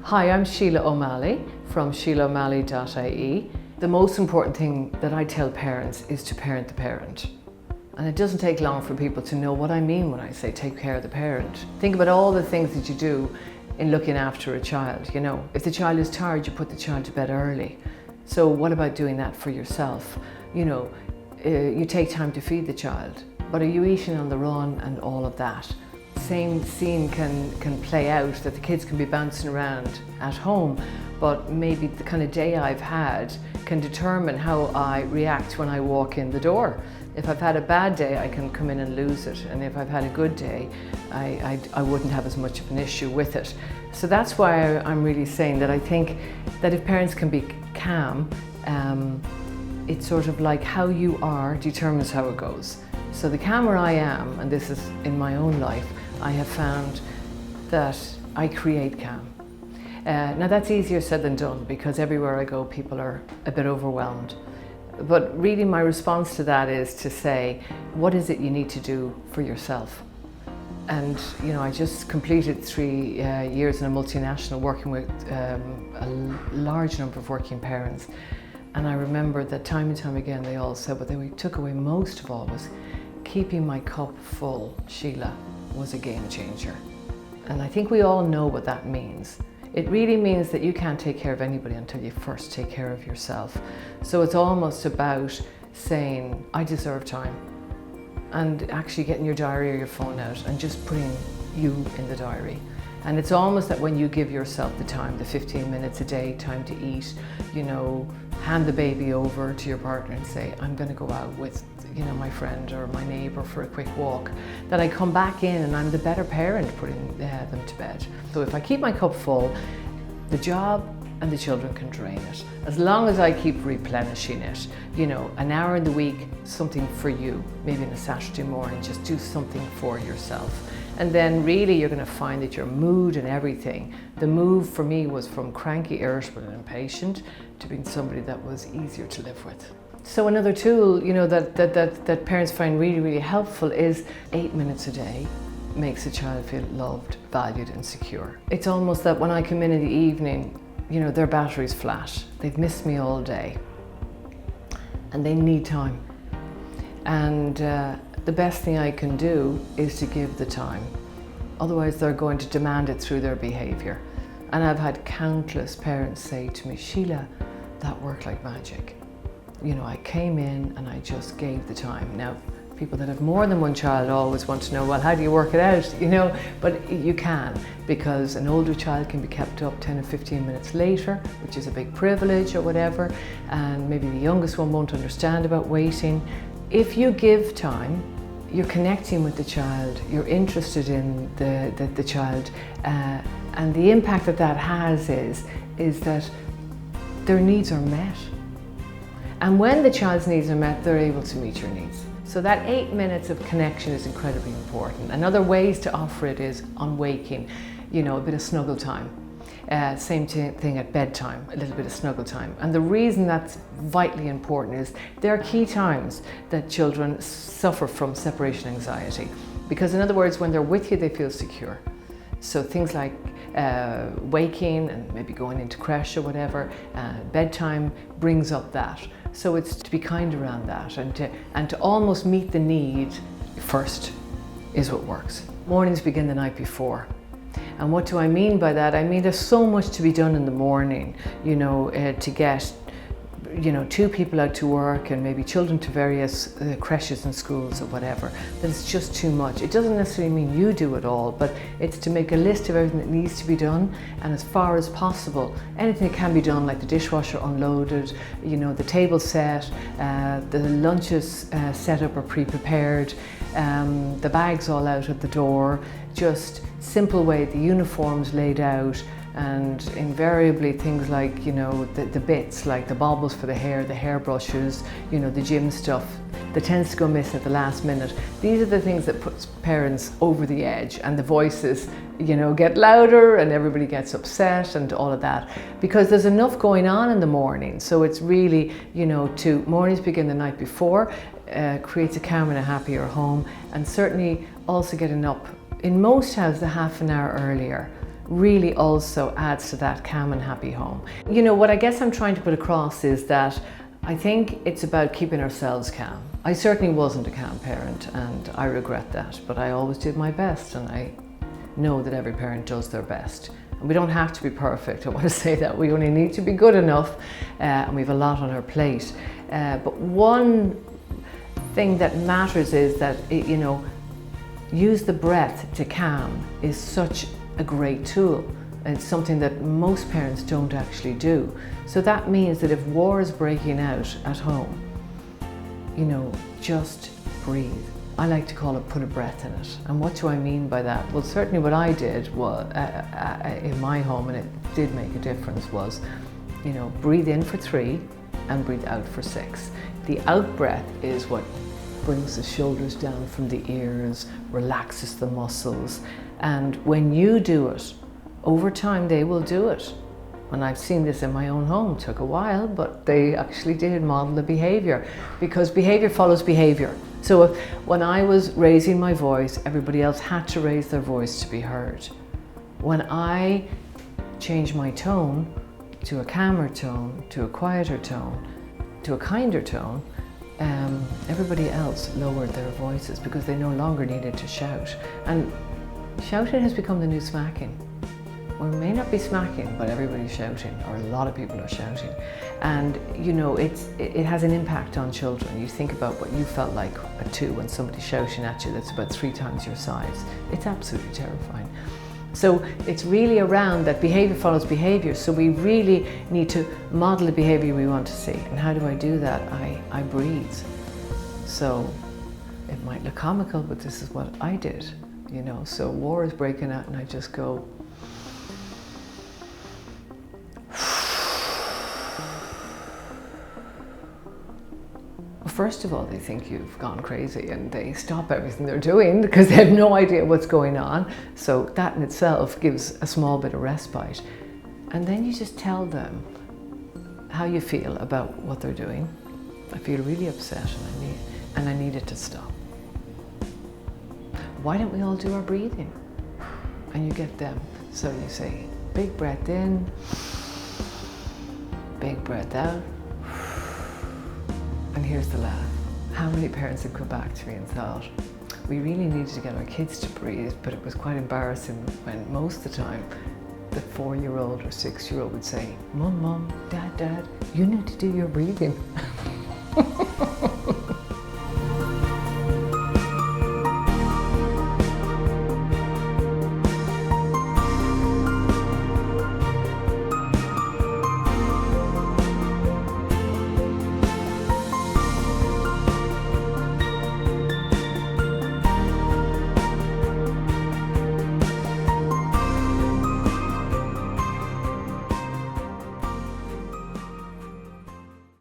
Hi, I'm Sheila O'Malley from sheilaomalley.ie. The most important thing that I tell parents is to parent the parent. And it doesn't take long for people to know what I mean when I say take care of the parent. Think about all the things that you do in looking after a child. You know, if the child is tired, you put the child to bed early. So what about doing that for yourself? You know, you take time to feed the child, but are you eating on the run and all of that? Same scene can play out, that the kids can be bouncing around at home, but maybe the kind of day I've had can determine how I react when I walk in the door. If I've had a bad day, I can come in and lose it, and if I've had a good day, I wouldn't have as much of an issue with it. So that's why I'm really saying that I think that if parents can be calm, it's sort of like how you are determines how it goes. So the calmer I am, and this is in my own life, I have found that I create calm. Now that's easier said than done, because everywhere I go people are a bit overwhelmed. But really my response to that is to say, what is it you need to do for yourself? And you know, I just completed 3 years in a multinational working with a large number of working parents. And I remember that time and time again they all said what they took away most of all was keeping my cup full, Sheila, was a game changer. And I think we all know what that means. It really means that you can't take care of anybody until you first take care of yourself. So it's almost about saying, I deserve time. And actually getting your diary or your phone out and just putting you in the diary. And it's almost that when you give yourself the time, the 15 minutes a day, time to eat, you know, hand the baby over to your partner and say, I'm going to go out with, you know, my friend or my neighbour for a quick walk, that I come back in and I'm the better parent putting them to bed. So if I keep my cup full, the job and the children can drain it. As long as I keep replenishing it, you know, an hour in the week, something for you, maybe on a Saturday morning, just do something for yourself. And then really you're going to find that your mood and everything, the move for me was from cranky, irritable and impatient to being somebody that was easier to live with. So another tool, you know, that parents find really, really helpful is 8 minutes a day makes a child feel loved, valued and secure. It's almost that when I come in the evening, you know, their battery's flat. They've missed me all day and they need time. And the best thing I can do is to give the time. Otherwise they're going to demand it through their behaviour. And I've had countless parents say to me, Sheila, that worked like magic. You know, I came in and I just gave the time. Now, people that have more than one child always want to know, well, how do you work it out? You know, but you can, because an older child can be kept up 10 or 15 minutes later, which is a big privilege or whatever, and maybe the youngest one won't understand about waiting. If you give time, you're connecting with the child, you're interested in the child, and the impact that has is that their needs are met. And when the child's needs are met, they're able to meet your needs. So that 8 minutes of connection is incredibly important. And other ways to offer it is on waking, you know, a bit of snuggle time. Same thing at bedtime, a little bit of snuggle time. And the reason that's vitally important is there are key times that children suffer from separation anxiety. Because in other words, when they're with you, they feel secure. So things like waking and maybe going into creche or whatever, bedtime brings up that. So it's to be kind around that and to almost meet the need first is what works. Mornings begin the night before. And what do I mean by that? I mean there's so much to be done in the morning, you know, to get, you know, 2 people out to work and maybe children to various creches and schools or whatever, that it's just too much. It doesn't necessarily mean you do it all, but it's to make a list of everything that needs to be done, and as far as possible, anything that can be done, like the dishwasher unloaded, you know, the table set, the lunches set up or pre-prepared, the bags all out at the door, just simple way, the uniforms laid out, and invariably things like, you know, the bits, like the baubles for the hair brushes, you know, the gym stuff that tends to go missing at the last minute. These are the things that puts parents over the edge, and the voices, you know, get louder and everybody gets upset and all of that, because there's enough going on in the morning. So it's really, you know, mornings begin the night before, creates a calmer and a happier home, and certainly also getting up in most houses a half an hour earlier really also adds to that calm and happy home. You know, what I guess I'm trying to put across is that I think it's about keeping ourselves calm. I certainly wasn't a calm parent, and I regret that, but I always did my best, and I know that every parent does their best. And we don't have to be perfect. I want to say that we only need to be good enough, and we have a lot on our plate. But one thing that matters is that, you know, use the breath to calm is such a great tool. It's something that most parents don't actually do. So that means that if war is breaking out at home, you know, just breathe. I like to call it put a breath in it. And what do I mean by that? Well, certainly what I did was, in my home, and it did make a difference, was, you know, breathe in for 3 and breathe out for 6. The out breath is what brings the shoulders down from the ears, relaxes the muscles. And when you do it, over time they will do it. And I've seen this in my own home. It took a while, but they actually did model the behavior, because behavior follows behavior. So when I was raising my voice, everybody else had to raise their voice to be heard. When I changed my tone to a calmer tone, to a quieter tone, to a kinder tone, everybody else lowered their voices because they no longer needed to shout. And shouting has become the new smacking. We may not be smacking, but everybody's shouting, or a lot of people are shouting. And you know, it has an impact on children. You think about what you felt like at 2 when somebody's shouting at you that's about 3 times your size. It's absolutely terrifying. So it's really around that behavior follows behavior. So we really need to model the behavior we want to see. And how do I do that? I breathe. So it might look comical, but this is what I did, you know. So war is breaking out and I just go, first of all, they think you've gone crazy and they stop everything they're doing because they have no idea what's going on. So that in itself gives a small bit of respite. And then you just tell them how you feel about what they're doing. I feel really upset and I need it to stop. Why don't we all do our breathing? And you get them. So you say, big breath in, big breath out. And here's the laugh. How many parents have come back to me and thought, we really needed to get our kids to breathe, but it was quite embarrassing when most of the time the 4-year-old or 6-year-old would say, Mum, Dad, you need to do your breathing.